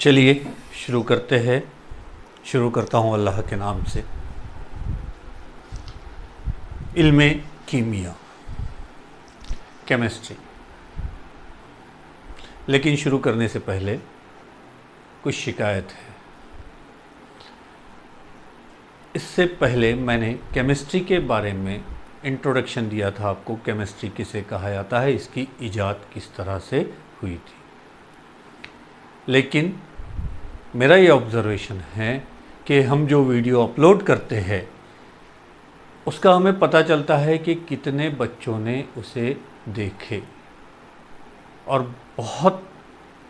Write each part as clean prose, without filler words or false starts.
चलिए शुरू करते हैं। शुरू करता हूँ अल्लाह के नाम से। इल्मे कीमिया, केमिस्ट्री। लेकिन शुरू करने से पहले कुछ शिकायत है। इससे पहले मैंने केमिस्ट्री के बारे में इंट्रोडक्शन दिया था आपको, केमिस्ट्री किसे कहा जाता है, इसकी इजाद किस तरह से हुई थी। लेकिन मेरा ये ऑब्ज़र्वेशन है कि हम जो वीडियो अपलोड करते हैं उसका हमें पता चलता है कि कितने बच्चों ने उसे देखे। और बहुत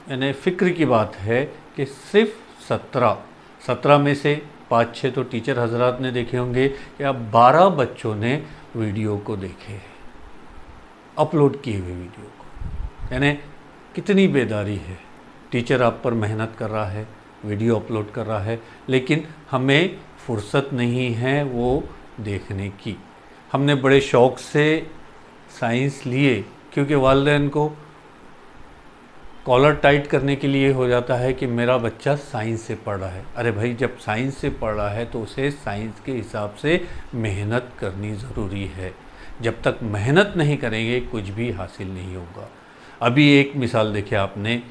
यानी फ़िक्र की बात है कि सिर्फ 17 में से 5-6 तो टीचर हजरात ने देखे होंगे या 12 बच्चों ने वीडियो को देखे हैं, अपलोड किए हुए वीडियो को। यानी कितनी बेदारी है। टीचर आप पर मेहनत कर रहा है, वीडियो अपलोड कर रहा है, लेकिन हमें फुर्सत नहीं है वो देखने की। हमने बड़े शौक़ से साइंस लिए क्योंकि वालिदैन को कॉलर टाइट करने के लिए हो जाता है कि मेरा बच्चा साइंस से पढ़ रहा है। अरे भाई, जब साइंस से पढ़ रहा है तो उसे साइंस के हिसाब से मेहनत करनी ज़रूरी है। जब तक मेहनत नहीं करेंगे कुछ भी हासिल नहीं होगा। अभी एक मिसाल देखिए आपने,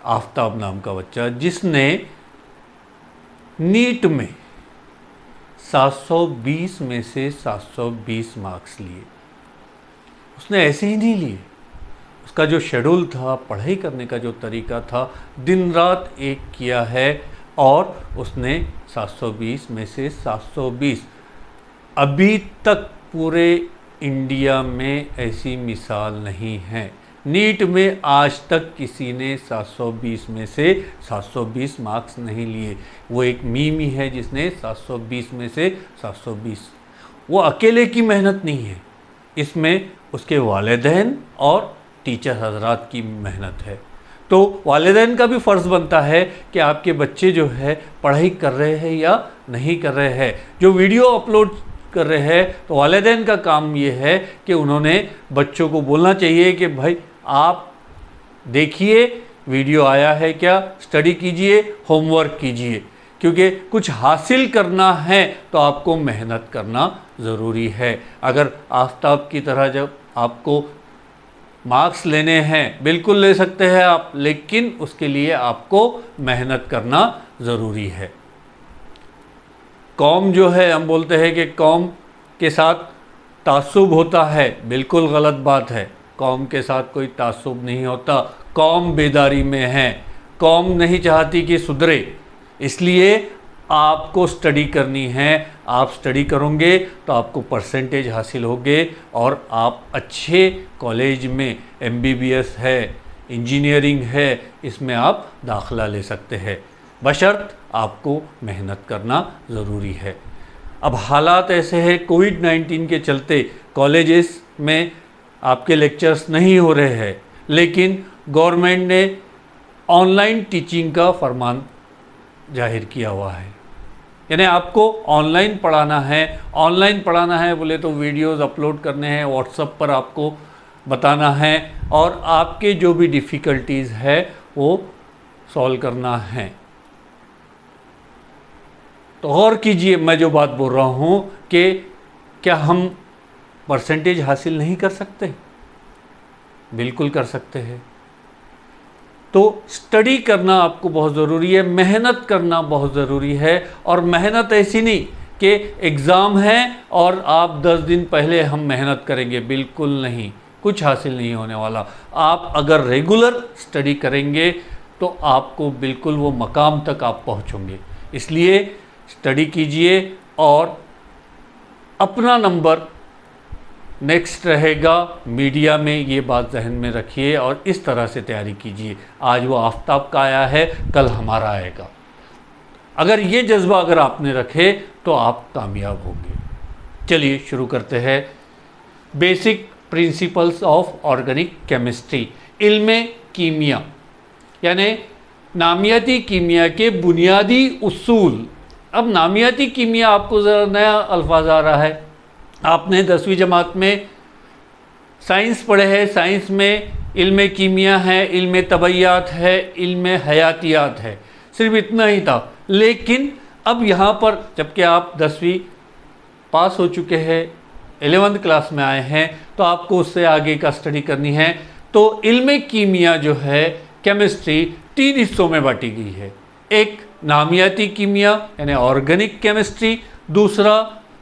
आफ्ताब नाम का बच्चा जिसने नीट में 720 में से 720 मार्क्स लिए। उसने ऐसे ही नहीं लिए, उसका जो शेड्यूल था, पढ़ाई करने का जो तरीका था, दिन रात एक किया है और उसने 720 में से 720। अभी तक पूरे इंडिया में ऐसी मिसाल नहीं है। नीट में आज तक किसी ने 720 में से 720 मार्क्स नहीं लिए। वो एक मीम ही है जिसने 720 में से 720। वो अकेले की मेहनत नहीं है, इसमें उसके वालिदैन और टीचर हजरात की मेहनत है। तो वालिदैन का भी फ़र्ज़ बनता है कि आपके बच्चे जो है पढ़ाई कर रहे हैं या नहीं कर रहे हैं। जो वीडियो अपलोड कर रहे हैं तो वालिदैन का काम ये है कि उन्होंने बच्चों को बोलना चाहिए कि भाई आप देखिए वीडियो आया है क्या, स्टडी कीजिए, होमवर्क कीजिए, क्योंकि कुछ हासिल करना है तो आपको मेहनत करना ज़रूरी है। अगर आफ्ताब की तरह जब आपको मार्क्स लेने हैं, बिल्कुल ले सकते हैं आप, लेकिन उसके लिए आपको मेहनत करना ज़रूरी है। कौम जो है, हम बोलते हैं कि कौम के साथ तासुब होता है, बिल्कुल गलत बात है। कौम के साथ कोई तासुब नहीं होता। कौम बेदारी में है, कौम नहीं चाहती कि सुधरे, इसलिए आपको स्टडी करनी है। आप स्टडी करोगे तो आपको परसेंटेज हासिल होगे और आप अच्छे कॉलेज में MBBS है, इंजीनियरिंग है, इसमें आप दाखिला ले सकते हैं, बशर्त आपको मेहनत करना ज़रूरी है। अब हालात ऐसे हैं, कोविड-19 के चलते कॉलेजेस में आपके लेक्चर्स नहीं हो रहे हैं, लेकिन गवर्नमेंट ने ऑनलाइन टीचिंग का फरमान जाहिर किया हुआ है। यानी आपको ऑनलाइन पढ़ाना है। ऑनलाइन पढ़ाना है बोले तो वीडियोस अपलोड करने हैं, व्हाट्सएप पर आपको बताना है और आपके जो भी डिफ़िकल्टीज़ है वो सॉल्व करना है। तो गौर कीजिए, मैं जो बात बोल रहा हूँ कि क्या हम परसेंटेज हासिल नहीं कर सकते? बिल्कुल कर सकते हैं। तो स्टडी करना आपको बहुत ज़रूरी है, मेहनत करना बहुत ज़रूरी है। और मेहनत ऐसी नहीं कि एग्ज़ाम है और आप 10 दिन पहले हम मेहनत करेंगे, बिल्कुल नहीं, कुछ हासिल नहीं होने वाला। आप अगर रेगुलर स्टडी करेंगे तो आपको बिल्कुल वो मकाम तक आप पहुँचोगे। इसलिए स्टडी कीजिए और अपना नंबर नेक्स्ट रहेगा मीडिया में, ये बात जहन में रखिए और इस तरह से तैयारी कीजिए। आज वो आफ्ताब का आया है, कल हमारा आएगा। अगर ये जज्बा अगर आपने रखे तो आप कामयाब होंगे। चलिए शुरू करते हैं। Basic principles of organic chemistry, इल्मे कीमिया, यानी नामियाती कीमिया के बुनियादी उसूल। अब नामियाती कीमिया आपको ज़रा नया अल्फाज आ रहा है। आपने 10वीं जमात में साइंस पढ़े हैं। साइंस में इल्मे कीमिया है, इल्मे तबैयात है, इल्मे हयातियात है। सिर्फ इतना ही था। लेकिन अब यहाँ पर जबकि आप 10वीं पास हो चुके हैं, 11th क्लास में आए हैं, तो आपको उससे आगे का स्टडी करनी है। तो इल्म कीमिया जो है, केमिस्ट्री 3 हिस्सों में बांटी गई है। एक नामियाती कीमिया यानी ऑर्गेनिक केमिस्ट्री, दूसरा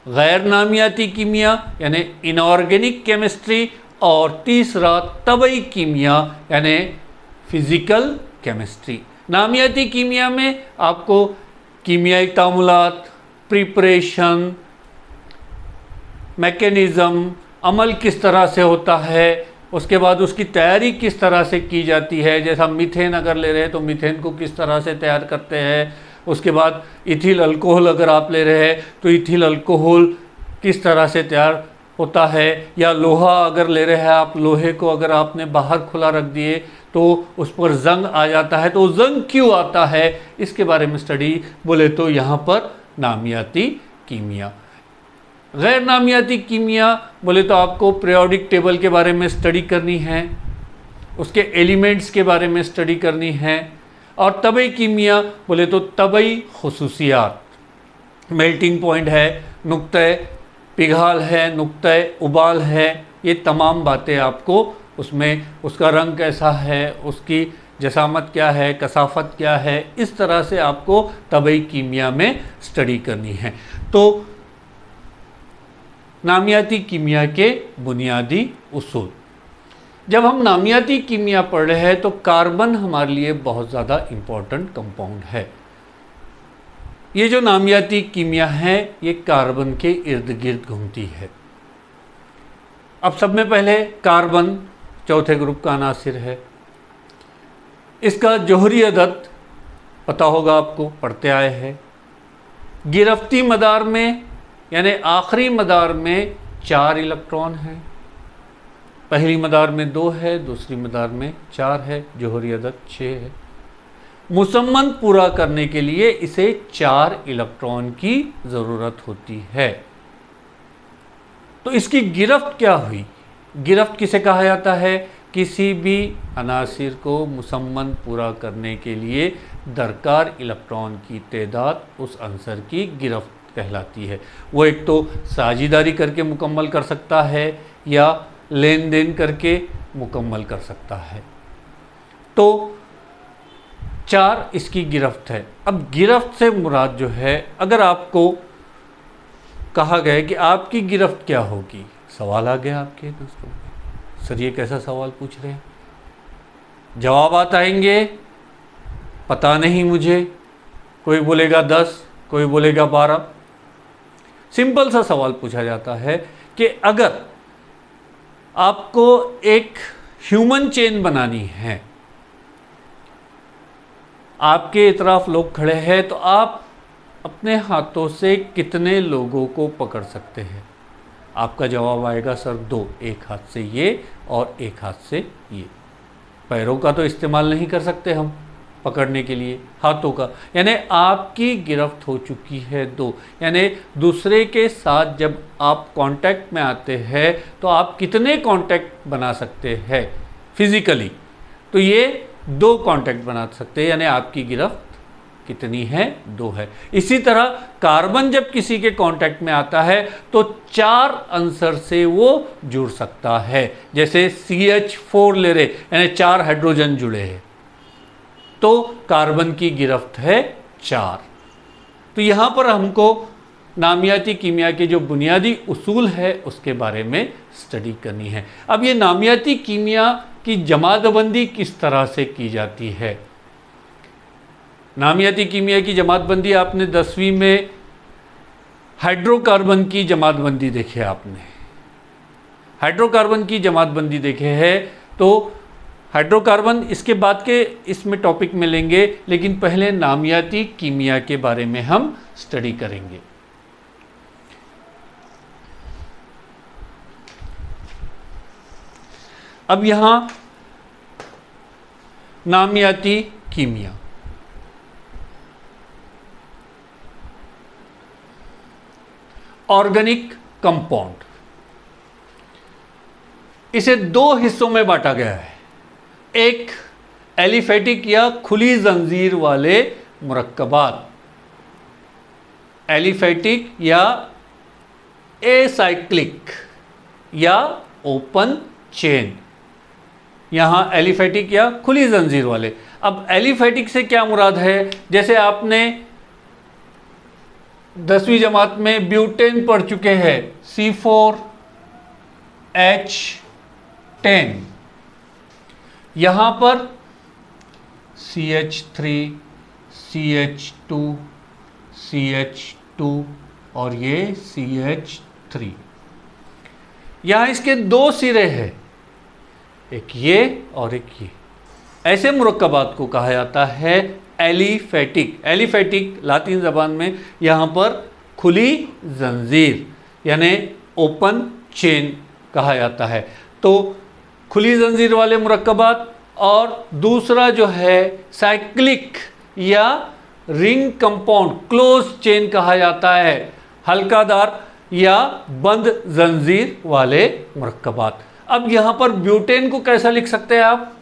गैर नामियाती कीमिया यानी इनऑर्गेनिक केमिस्ट्री, और तीसरा तबई कीमिया यानी फिजिकल केमिस्ट्री। नामियाती कीमिया में आपको कीमियाई तामुलात, प्रिपरेशन, मैकेनिज़्म, अमल किस तरह से होता है, उसके बाद उसकी तैयारी किस तरह से की जाती है, जैसा मीथेन अगर ले रहे हैं तो मीथेन को किस तरह से तैयार करते हैं, उसके बाद इथिल अल्कोहल अगर आप ले रहे हैं तो इथिल अल्कोहल किस तरह से तैयार होता है, या लोहा अगर ले रहे हैं आप, लोहे को अगर आपने बाहर खुला रख दिए तो उस पर जंग आ जाता है, तो जंग क्यों आता है, इसके बारे में स्टडी बोले तो यहाँ पर नामियाती कीमिया। गैर नामियाती कीमिया बोले तो आपको पीरियोडिक टेबल के बारे में स्टडी करनी है, उसके एलिमेंट्स के बारे में स्टडी करनी है। और तबई कीमिया बोले तो तबई खुसूसियात, मेल्टिंग पॉइंट है, नुक्ते पिघाल है, नुक्ते उबाल है, ये तमाम बातें आपको उसमें, उसका रंग कैसा है, उसकी जसामत क्या है, कसाफत क्या है, इस तरह से आपको तबई कीमिया में स्टडी करनी है। तो नामियाती कीमिया के बुनियादी उसूल। जब हम नामियाती कीमिया पढ़ रहे हैं तो कार्बन हमारे लिए बहुत ज़्यादा इम्पॉर्टेंट कंपाउंड है। ये जो नामियाती कीमिया है ये कार्बन के इर्द गिर्द घूमती है। अब सब में पहले कार्बन चौथे ग्रुप का अनासिर है। इसका जोहरी अदद पता होगा आपको, पढ़ते आए हैं। गिरफ्ती मदार में यानी आखिरी मदार में 4 इलेक्ट्रॉन हैं। पहली मदार में 2 है, दूसरी मदार में 4 है, जोहरी अदद 6 है। मुसम्मन पूरा करने के लिए इसे 4 इलेक्ट्रॉन की ज़रूरत होती है। तो इसकी गिरफ्त क्या हुई? गिरफ्त किसे कहा जाता है? किसी भी अनासिर को मुसम्मन पूरा करने के लिए दरकार इलेक्ट्रॉन की तादाद उस अंसर की गिरफ्त कहलाती है। वो एक तो साझेदारी करके मुकम्मल कर सकता है या लेन देन करके मुकम्मल कर सकता है। तो 4 इसकी गिरफ्त है। अब गिरफ्त से मुराद जो है, अगर आपको कहा गया कि आपकी गिरफ्त क्या होगी, सवाल आ गया आपके दोस्तों, सर ये कैसा सवाल पूछ रहे हैं, जवाब आएंगे पता नहीं मुझे, कोई बोलेगा 10, कोई बोलेगा 12। सिंपल सा सवाल पूछा जाता है कि अगर आपको एक ह्यूमन चेन बनानी है, आपके इतराफ लोग खड़े हैं, तो आप अपने हाथों से कितने लोगों को पकड़ सकते हैं? आपका जवाब आएगा सर 2, एक हाथ से ये और एक हाथ से ये। पैरों का तो इस्तेमाल नहीं कर सकते हम पकड़ने के लिए, हाथों का। यानी आपकी गिरफ्त हो चुकी है 2। यानी दूसरे के साथ जब आप कांटेक्ट में आते हैं तो आप कितने कांटेक्ट बना सकते हैं फिजिकली? तो ये 2 कांटेक्ट बना सकते हैं, यानी आपकी गिरफ्त कितनी है? 2 है। इसी तरह कार्बन जब किसी के कांटेक्ट में आता है तो 4 आंसर से वो जुड़ सकता है। जैसे CH4 ले रहे, यानी 4 हाइड्रोजन जुड़े हैं, तो कार्बन की गिरफ्त है 4। तो यहाँ पर हमको नामियाती कीमिया के जो बुनियादी उसूल है उसके बारे में स्टडी करनी है। अब ये नामियाती कीमिया की जमातबंदी किस तरह से की जाती है? नामियाती कीमिया की जमातबंदी आपने 10वीं में हाइड्रोकार्बन की जमातबंदी देखे, आपने हाइड्रोकार्बन की जमातबंदी देखे है। तो हाइड्रोकार्बन इसके बाद के इसमें टॉपिक में लेंगे, लेकिन पहले नामियाती कीमिया के बारे में हम स्टडी करेंगे। अब यहाँ नामियाती कीमिया, ऑर्गेनिक कंपाउंड, इसे 2 हिस्सों में बांटा गया है। एक एलिफेटिक या खुली जंजीर वाले मुरक्कबात एलिफेटिक या एसाइक्लिक या ओपन चेन। यहाँ एलिफेटिक या खुली जंजीर वाले। अब एलिफेटिक से क्या मुराद है? जैसे आपने 10वीं जमात में ब्यूटेन पढ़ चुके हैं, C4H10। यहाँ पर CH3, CH2, CH2 और ये CH3। यहाँ इसके दो सिरे हैं, एक ये और एक ये। ऐसे मुरक्कबात को कहा जाता है एलिफेटिक। एलिफेटिक लातीन ज़बान में यहाँ पर खुली जंजीर यानी ओपन चेन कहा जाता है। तो खुली जंजीर वाले मुरक्कबात, और दूसरा जो है साइक्लिक या रिंग कंपाउंड क्लोज चेन कहा जाता है, हल्कादार या बंद जंजीर वाले मुरक्कबात। अब यहाँ पर ब्यूटेन को कैसा लिख सकते हैं आप?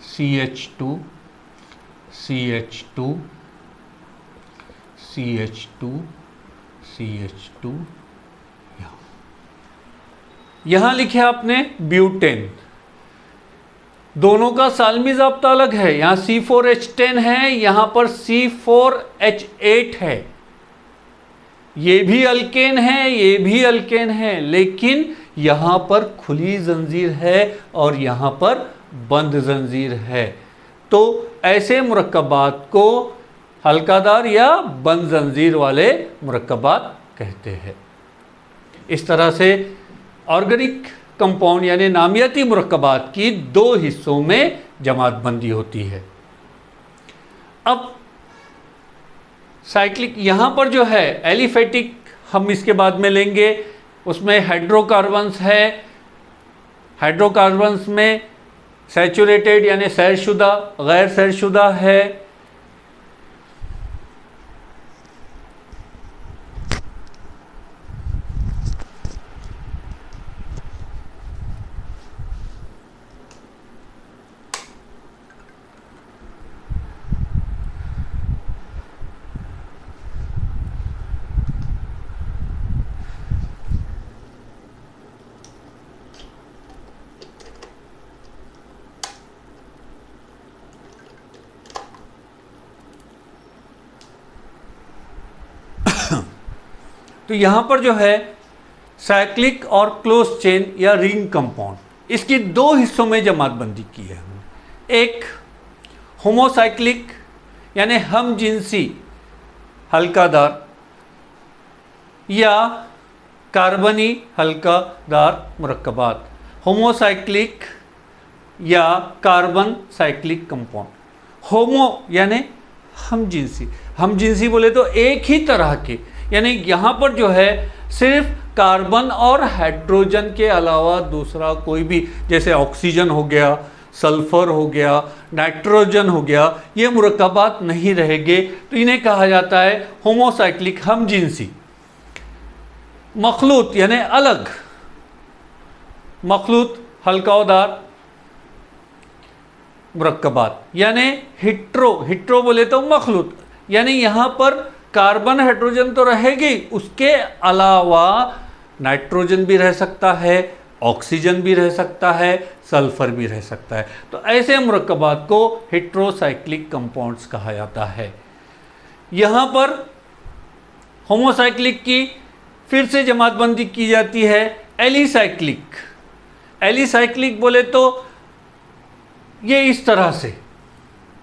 CH2, CH2, CH2, CH2। यहाँ लिखे आपने ब्यूटेन। दोनों का सालमी ज़ाब्ता अलग है। यहाँ C4H10 है, यहाँ पर C4H8 है। ये भी अल्केन है, ये भी अल्केन है, लेकिन यहाँ पर खुली जंजीर है और यहाँ पर बंद जंजीर है। तो ऐसे मुरक्कबात को हल्कादार या बंद जंजीर वाले मुरक्कबात कहते हैं। इस तरह से ऑर्गेनिक कंपाउंड यानी नामियाती मुरक्कबात की दो हिस्सों में जमात बंदी होती है। अब साइक्लिक यहाँ पर जो है एलिफेटिक, हम इसके बाद में लेंगे। उसमें हाइड्रोकार्बन्स है। हाइड्रोकार्बन्स में सैचुरेटेड यानी सैरशुदा, गैर सैरशुदा है। तो यहाँ पर जो है साइक्लिक और क्लोज चेन या रिंग कंपाउंड, इसकी दो हिस्सों में जमात बंदी की है हमने। एक होमोसाइक्लिक यानी हम जिनसी हल्कादार या कार्बनी हल्कादार मुरक्कबात, होमोसाइक्लिक या कार्बन साइक्लिक कंपाउंड। होमो यानी हम जिनसी बोले तो एक ही तरह के, यानी यहाँ पर जो है सिर्फ कार्बन और हाइड्रोजन के अलावा दूसरा कोई भी, जैसे ऑक्सीजन हो गया, सल्फर हो गया, नाइट्रोजन हो गया, ये मुरक्कबात नहीं रहेंगे। तो इन्हें कहा जाता है होमोसाइक्लिक, हम जिनसी। मखलूत यानी अलग, मखलूत हल्कादार मुरक्कबात यानी हिट्रो बोले तो मखलूत, यानी यहाँ पर कार्बन हाइड्रोजन तो रहेगी, उसके अलावा नाइट्रोजन भी रह सकता है, ऑक्सीजन भी रह सकता है, सल्फर भी रह सकता है। तो ऐसे मुरक्कबात को हेट्रोसाइक्लिक कंपाउंड्स कहा जाता है। यहाँ पर होमोसाइक्लिक की फिर से जमातबंदी की जाती है एलिसाइक्लिक। एलिसाइक्लिक बोले तो ये इस तरह से,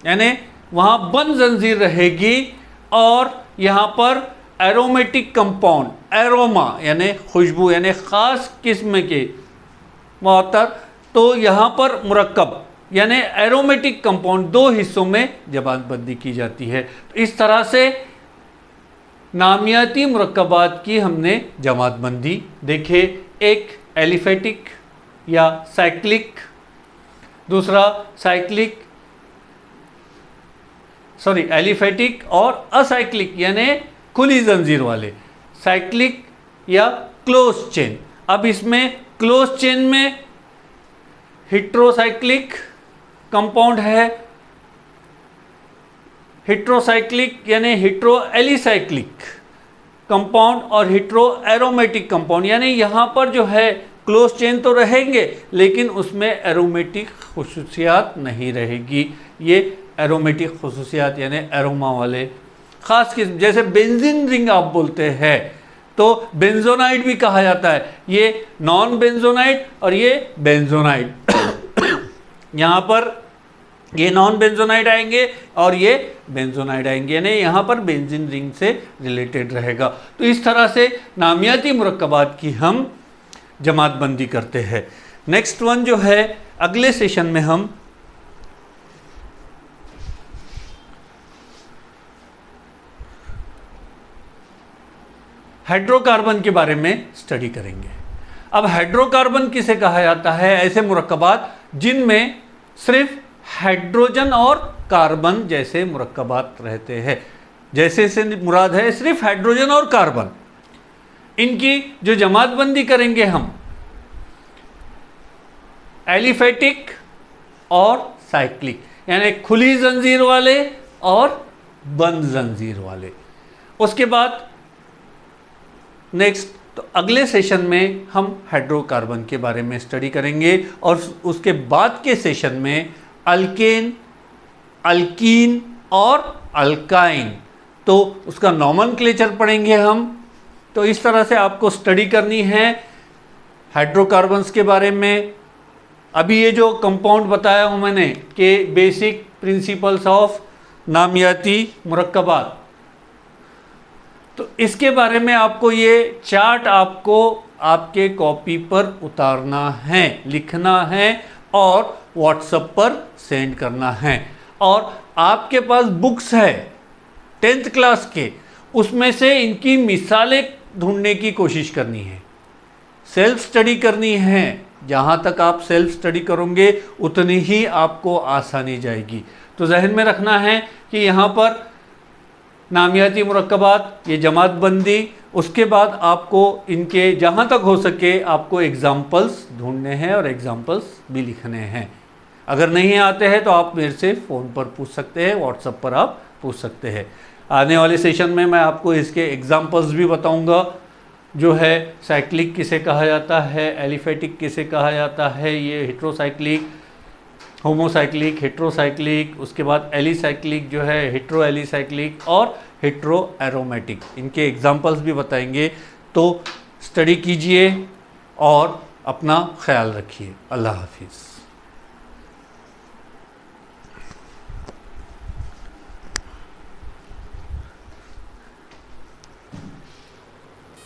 यानी वहाँ बंद जंजीर रहेगी और यहाँ पर एरोमेटिक कंपाउंड, एरोमा यानी खुशबू यानी ख़ास किस्म के मुअत्तर, तो यहाँ पर मुरक्कब यानी एरोमेटिक कंपाउंड दो हिस्सों में जमातबंदी की जाती है। तो इस तरह से नामियाती मुरक्कबात की हमने जमातबंदी देखे। एक एलिफेटिक या साइक्लिक, दूसरा साइक्लिक एलिफेटिक और असाइक्लिक यानी खुली जंजीर वाले, साइक्लिक या क्लोज चेन। अब इसमें क्लोज चेन में हेट्रोसाइक्लिक कंपाउंड है, हेट्रोसाइक्लिक यानी हेट्रो एलिसाइक्लिक कंपाउंड और हेट्रो एरोमेटिक कंपाउंड, यानी यहाँ पर जो है क्लोज चेन तो रहेंगे लेकिन उसमें एरोमेटिक खुसूसियात नहीं रहेगी। ये एरोमेटिक खुसूसियात यानी एरोमा वाले ख़ास किस्म, जैसे बेंजीन रिंग आप बोलते हैं तो बेंजोनाइड भी कहा जाता है, ये नॉन बेंजोनाइड और ये बेंजोनाइड यहाँ पर ये नॉन बेंजोनाइड आएंगे और ये बेंजोनाइड आएंगे, यानी यहाँ पर बेंजीन रिंग से रिलेटेड रहेगा। तो इस तरह से नामियाती मुरक्कबात की हम जमातबंदी करते हैं। नेक्स्ट वन जो है अगले सेशन में हम हाइड्रोकार्बन के बारे में स्टडी करेंगे। अब हाइड्रोकार्बन किसे कहा जाता है? ऐसे मुरक्कबात जिनमें सिर्फ हाइड्रोजन और कार्बन जैसे मुरक्कबात रहते हैं, जैसे से मुराद है सिर्फ हाइड्रोजन और कार्बन। इनकी जो जमातबंदी करेंगे हम एलिफेटिक और साइक्लिक, यानी खुली जंजीर वाले और बंद जंजीर वाले। उसके बाद नेक्स्ट तो अगले सेशन में हम हाइड्रोकार्बन के बारे में स्टडी करेंगे और उसके बाद के सेशन में अल्केन, अल्कीन और अल्काइन, तो उसका नॉमेनक्लेचर पढ़ेंगे हम। तो इस तरह से आपको स्टडी करनी है हाइड्रोकार्बन्स के बारे में। अभी ये जो कंपाउंड बताया हूँ मैंने कि बेसिक प्रिंसिपल्स ऑफ नामियाती मुरक्कबात, तो इसके बारे में आपको ये चार्ट आपको आपके कॉपी पर उतारना है, लिखना है और व्हाट्सएप पर सेंड करना है। और आपके पास बुक्स है 10th क्लास के, उसमें से इनकी मिसालें ढूंढने की कोशिश करनी है, सेल्फ स्टडी करनी है। जहाँ तक आप सेल्फ स्टडी करोगे उतनी ही आपको आसानी जाएगी। तो जहन में रखना है कि यहाँ पर नामियाती मुरक्कबात, ये जमातबंदी, उसके बाद आपको इनके जहाँ तक हो सके आपको एग्ज़ाम्पल्स ढूंढने हैं और एग्ज़ाम्पल्स भी लिखने हैं। अगर नहीं आते हैं तो आप मेरे से फ़ोन पर पूछ सकते हैं, व्हाट्सएप पर आप पूछ सकते हैं। आने वाले सेशन में मैं आपको इसके एग्ज़ाम्पल्स भी बताऊंगा, जो है साइक्लिक किसे कहा जाता है, एलिफेटिक किसे कहा जाता है, ये हेट्रोसाइक्लिक, होमोसाइक्लिक, हेट्रोसाइक्लिक, उसके बाद एलिसाइक्लिक जो है हेट्रो एलिसाइक्लिक और हेट्रो एरोमेटिक, इनके एग्जाम्पल्स भी बताएंगे। तो स्टडी कीजिए और अपना ख्याल रखिए। अल्लाह हाफिज़।